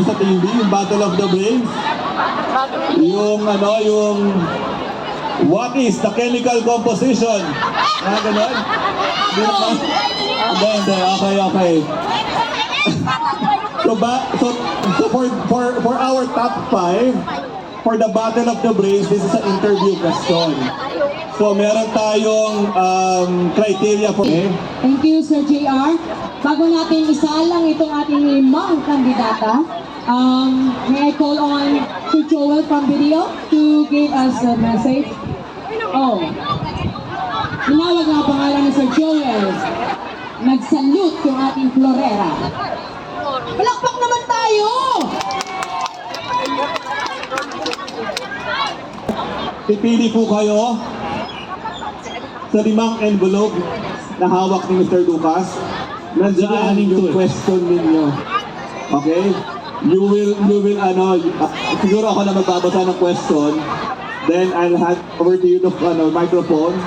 sa TV, yung Battle of the Brains. Yung what is the chemical composition? Ganon? Hindi. Okay. So for our top 5, for the Battle of the Brains, this is an interview question. So meron tayong criteria for... Thank you, Sir JR. Bago natin isalang itong ating 5 kandidata, may I call on Sir Joel from video to give us a message. Oh, tinawag ang pangalan ni Sir Joel. Nag-salute yung ating Florera. Palakpak naman tayo! Pipili po kayo sa 5 envelope na hawak ni Mr. Lucas. Nandiyan yung question ninyo. Okay? You will siguro ako na magbabasa ng question. Then I'll hand over to you the microphone.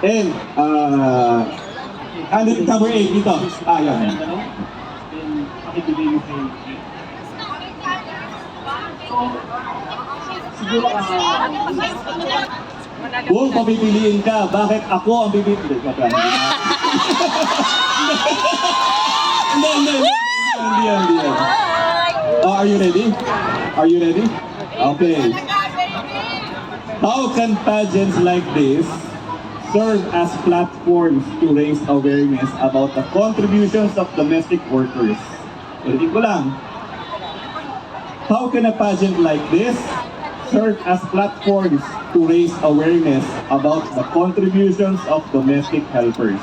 And number 8 dito. Yan. Pakibigay mo kay siguro Kung papipiliin ka, bakit ako ang pipiliin? Hindi. Are you ready? Okay. How can pageants like this serve as platforms to raise awareness about the contributions of domestic workers? Ulitin ko lang. How can a pageant like this serve as platforms to raise awareness about the contributions of domestic helpers?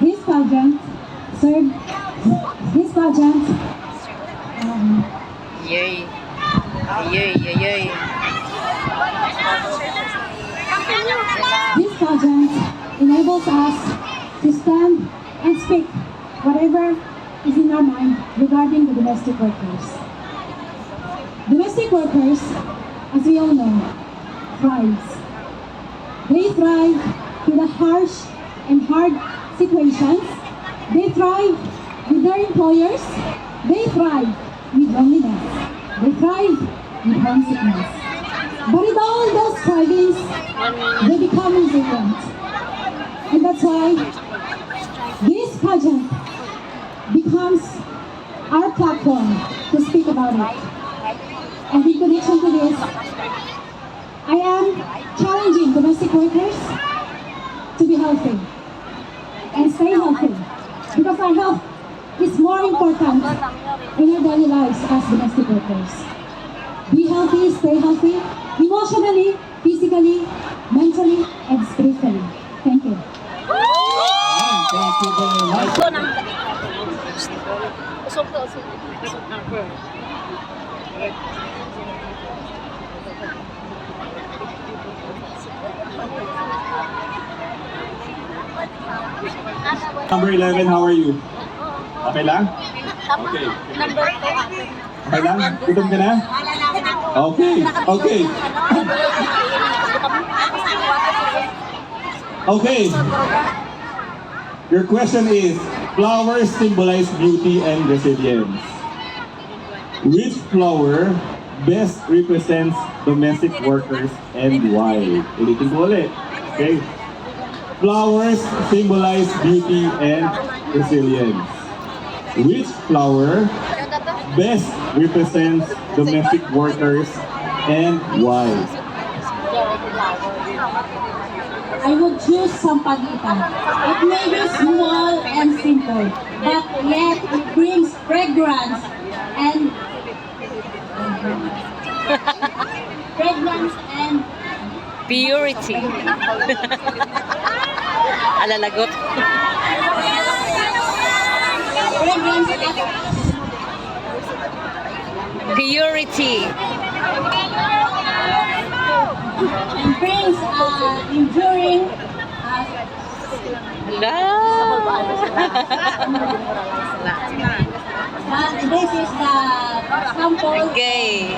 This pageant served. Yay. This pageant enables us to stand and speak whatever is in our mind regarding the domestic workers. Domestic workers, as we all know, thrives. They thrive through the harsh and hard situations. They thrive with their employers. They thrive with loneliness. They thrive with homesickness. But with all those strivings, they become resilient. And that's why this pageant becomes our platform to speak about it. And in connection to this, I am challenging domestic workers to be healthy and stay healthy, because our health is more important in our daily lives as domestic workers. Be healthy, stay healthy, emotionally, physically, mentally, and spiritually. Thank you. Thank you very much. Number 11, how are you? Okay lang? Okay. Okay lang? Gutom ka na? Okay. Okay. Your question is, flowers symbolize beauty and resilience. Which flower best represents domestic workers and why? Ulitin ko ulit. Okay. Flowers symbolize beauty and resilience. Which flower best represents domestic workers and why? I would choose sampaguita. It may be small and simple, but yet it brings fragrance and Purity. Alalagot. fragrance Purity. and brings enduring this is the sample Okay.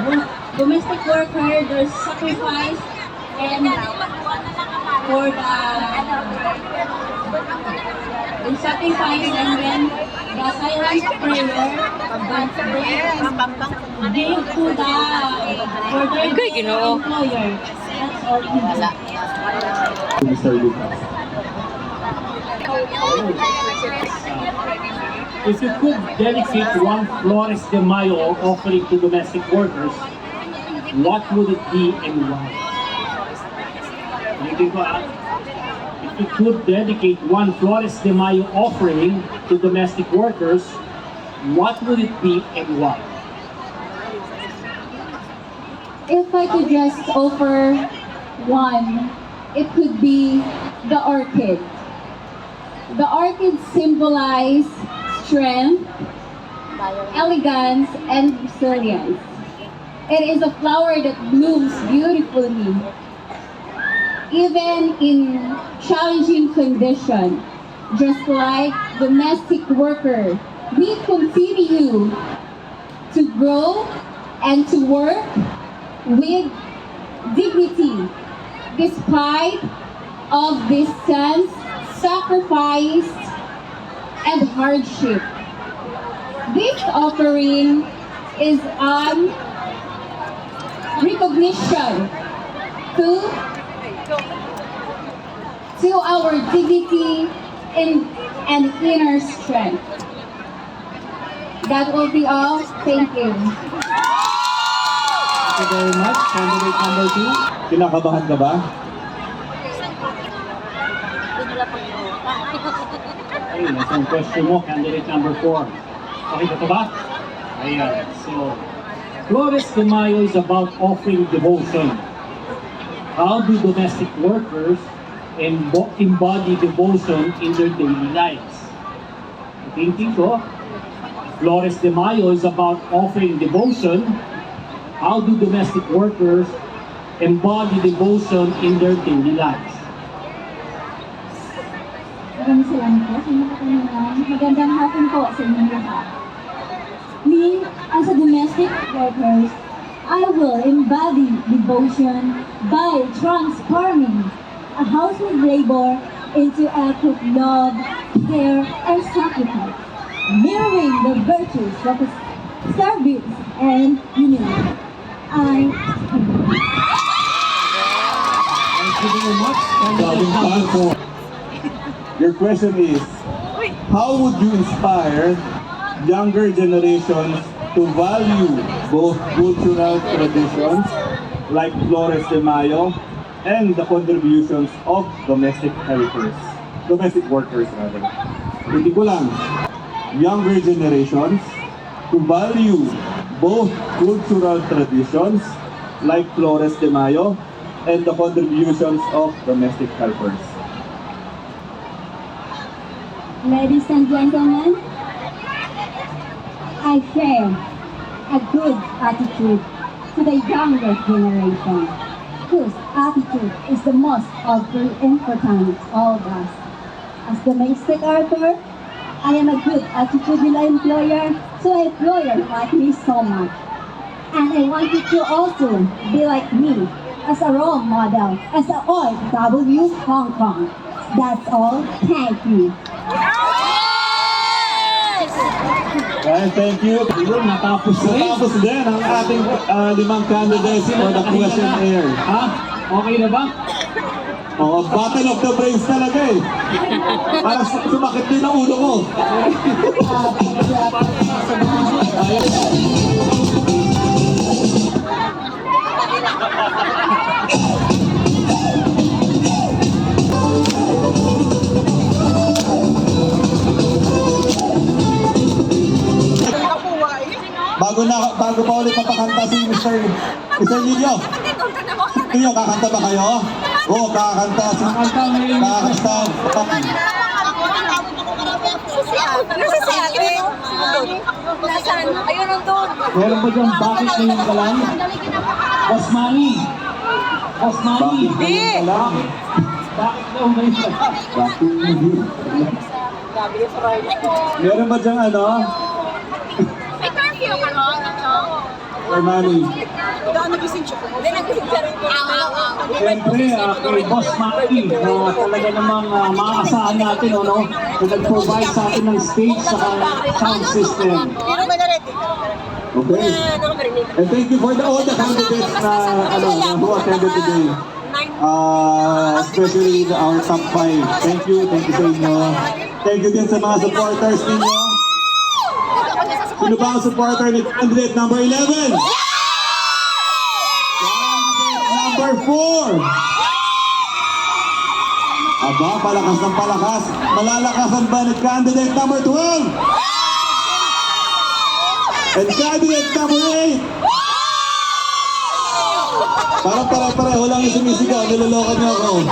the domestic worker, their sacrifice, and for the in sacrifice and when the silent prayer that they give to the for their Okay, Ginoo. employer. That's all. Wala. To Mr. Lucas. If you could dedicate one Flores de Mayo offering to domestic workers, what would it be and why? Ulitin ko, ah. If you could dedicate one Flores de Mayo offering to domestic workers, what would it be and why? If I could just offer one, it could be the orchid. The orchid symbolize strength, elegance, and resilience. It is a flower that blooms beautifully, even in challenging conditions. Just like domestic worker, we continue to grow and to work with dignity despite of distance, sacrifice, and hardship. This offering is recognition to our dignity and inner strength. That will be all. Thank you. Thank you very much. Candidate number 2. Kinakabahan ka ba? Ayun, isang question mo, candidate number 4. Okay ka ba? Ayan. So, Flores de Mayo is about offering devotion. How do domestic workers embody devotion in their daily lives? Thinking ko, Flores de Mayo is about offering devotion. How do domestic workers embody devotion in their daily lives? Maraming salamat po sa inyong katanungan. Magandang hapon po sa inyong lahat. Me, as a domestic worker, I will embody devotion by transforming a household labor into act of love, care, and sacrifice, mirroring the virtues of service and unity. Thank you very much. Candidate Daming number 4. Your question is, how would you inspire younger generations to value both cultural traditions like Flores de Mayo and the contributions of domestic workers rather. Hindi ko lang, younger generations to value both cultural traditions like Flores de Mayo and the contributions of domestic helpers. Ladies and gentlemen, I share a good attitude to the younger generation, whose attitude is the most important to all of us. As domestic worker, I am a good attitude with the employer, so the employer like me so much. And I want you to also be like me as a role model, as a OFW Hong Kong. That's all. Thank you. Okay, thank you. Yun, natapos na rin. Tapos din ang ating 5 candidates for the questionnaire. Ha? Okay na ba? Oo, battle of the brains talaga eh. Parang sumakit din ang ulo ko. Bago pa ulit mapakanta si Mr. Nino. Nino, kakanta ba kayo? Oo, kakanta. Kakanta ngayon. Kakanta. Nasa si ate? Nasaan? Ayun ang doon. Meron ba dyan bakit ngayon ka lang? Boss Manny. Boss Manny. Hindi. Bakit daw ngayon ka lang? Meron ba dyan ano? May curfew ka no? or Manny? Hindi, nagising siya rin. Siyempre, kay Boss Maki, na talaga namang maaasahan natin, no? Na nag-provide sa atin ng stage sa sound system. Pero ba na rin? Okay. And thank you for all the candidates who attended today. Especially our top 5. Thank you sa inyo. Thank you din sa mga supporters ninyo. Sino ba ang supporter ni candidate number 11? Candidate number 4. Aba, palakas ng palakas. Malalakasan ba ni candidate number 12? And candidate number 8. Parang pare-pareho lang yung sumisigaw. Niloloko niyo ako.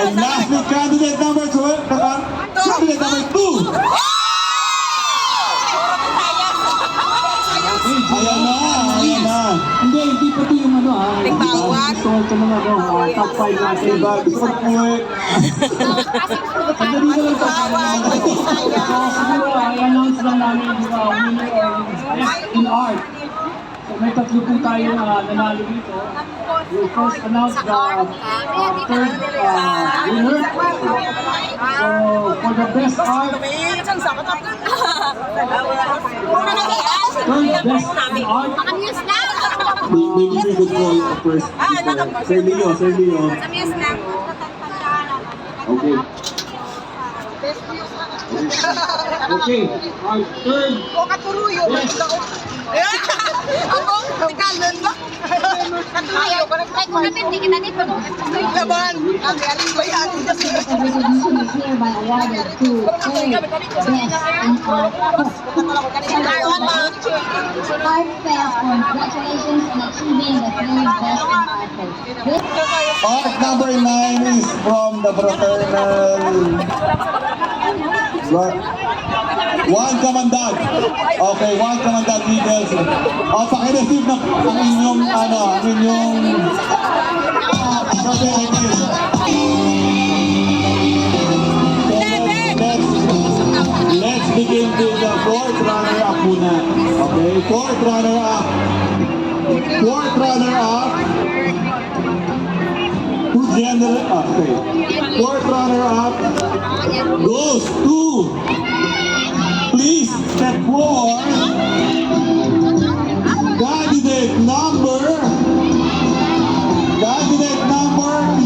And lastly, candidate number 12. Candidate number 2. Ayan na. Hindi pati yung Nagtawag? Gusto ko mga top 5 natin. Diba? Gusto ko umuwi. Sandali na lang sa So, siguro, i-announce lang namin yung winner or best in art. So, may tatlo po tayong nanalo dito. We'll first announce the third winner. So, for the best art, third best in art, Maybe we could call first. Sir Leo. Okay. okay, our third best Laban! Ang galing ba yan? Resolution is hereby awarded to Best in Art. Art Fest, congratulations on achieving the third Best in Art post. Art number 9 is from the fraternal One Kamandag. Okay, One Kamandag Eagles. Paki-receive na ang inyong certificate. Let's begin with the fourth runner-up muna. Okay, fourth runner-up. Fourth runner-up. Fourth runner-up goes to, please step forward, candidate number 11.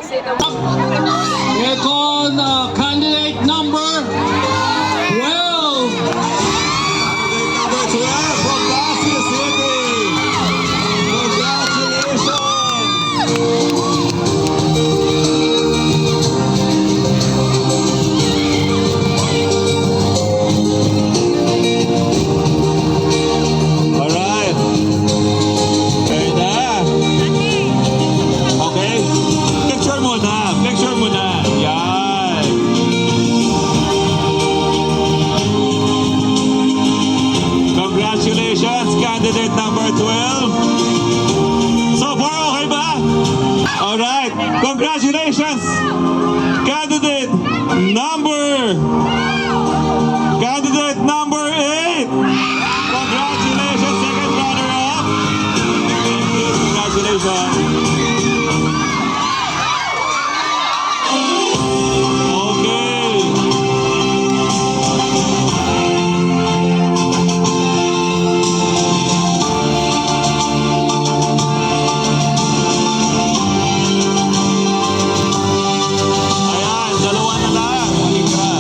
Second candidate number 12. Number 12 from Pasig City. Congratulations. Alright. Okay na. Okay. Picture muna. Yan. Congratulations, candidate number 12. So far, okay ba? Alright. Congratulations, candidate number 8. Congratulations, second runner-up. Congratulations. Ayan, dalawa na lang. Ikra.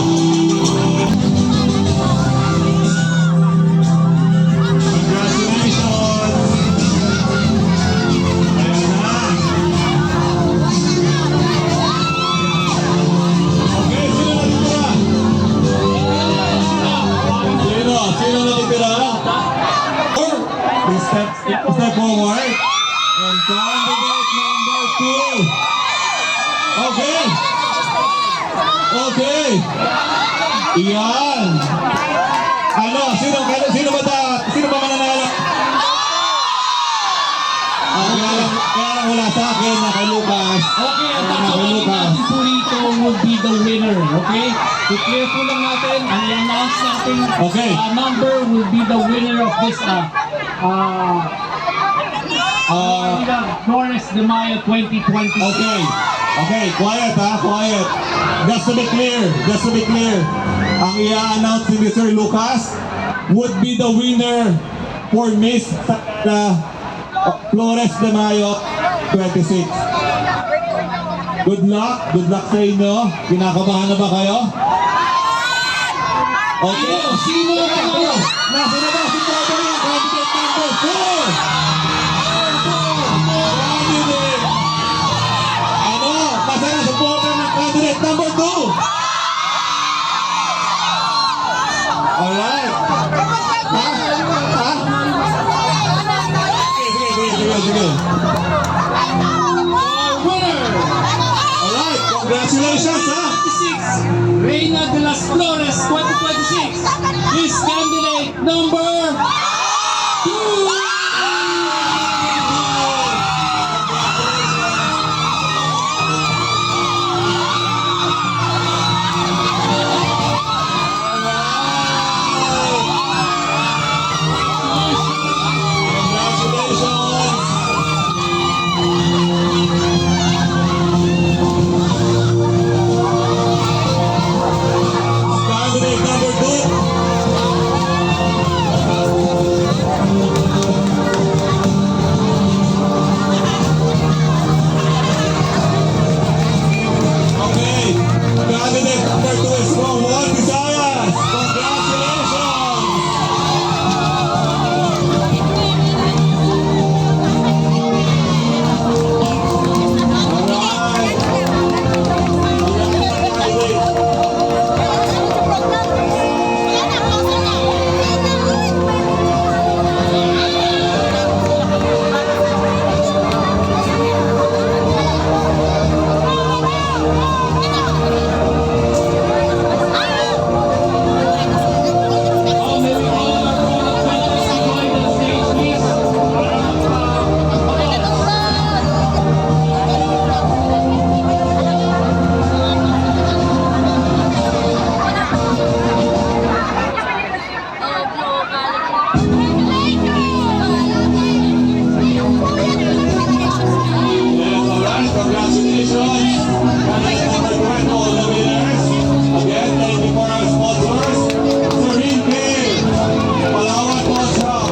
Congratulations. Ayan na. step forward. And candidate number 2. Okay. Okay. Yan. Ano, sino ba mananalo? Kaya lang wala sa akin na kay Lucas. Okay, ang Kay tatawagin Lucas. natin po rito will be the winner, okay? I-clear po lang natin, ang i-announce natin Okay. number will be the winner of this Flores de Mayo 2020. Okay. Okay, quiet ha, quiet. Just to be clear, ang i-announce ni Mr. Lucas would be the winner for Miss Flores de Mayo 26. Good luck sa inyo. Kinakabahan na ba kayo? Okay. Sino na kayo? Nasa na ba si Trevor yung candidate number 4? Candidate. Ano? Nasa na supporter ng candidate number 2? Alright. Ha? Ha? Sige. Winner! Alright, congratulations ha! 26, Reina de las Flores 2026 is candidate number 2! Candidate number 2. Okay, candidate number 2 is from Juan Visayas. Congratulations! Alright. Oh, may we all our product vendors to join the stage, please. Yes, alright, congratulations. Candidate number 2 all the winners. Again, thank you for our sponsors. Serene Care, Palawan Pawn Shop,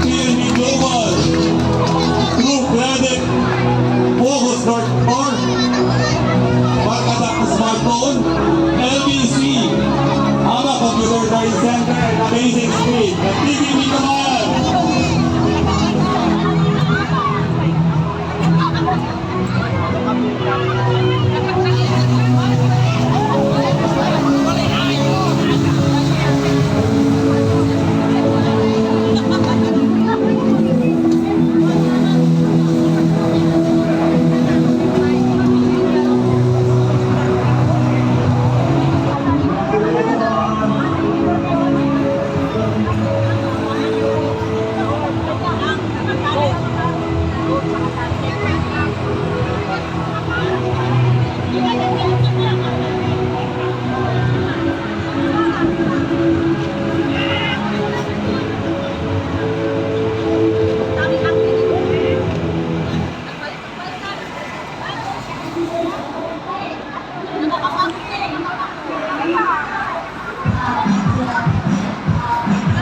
PNB Global, True Credit, Focus North Or, Pagkatak Smartphone, LBC, Ama Computer Learning Center, and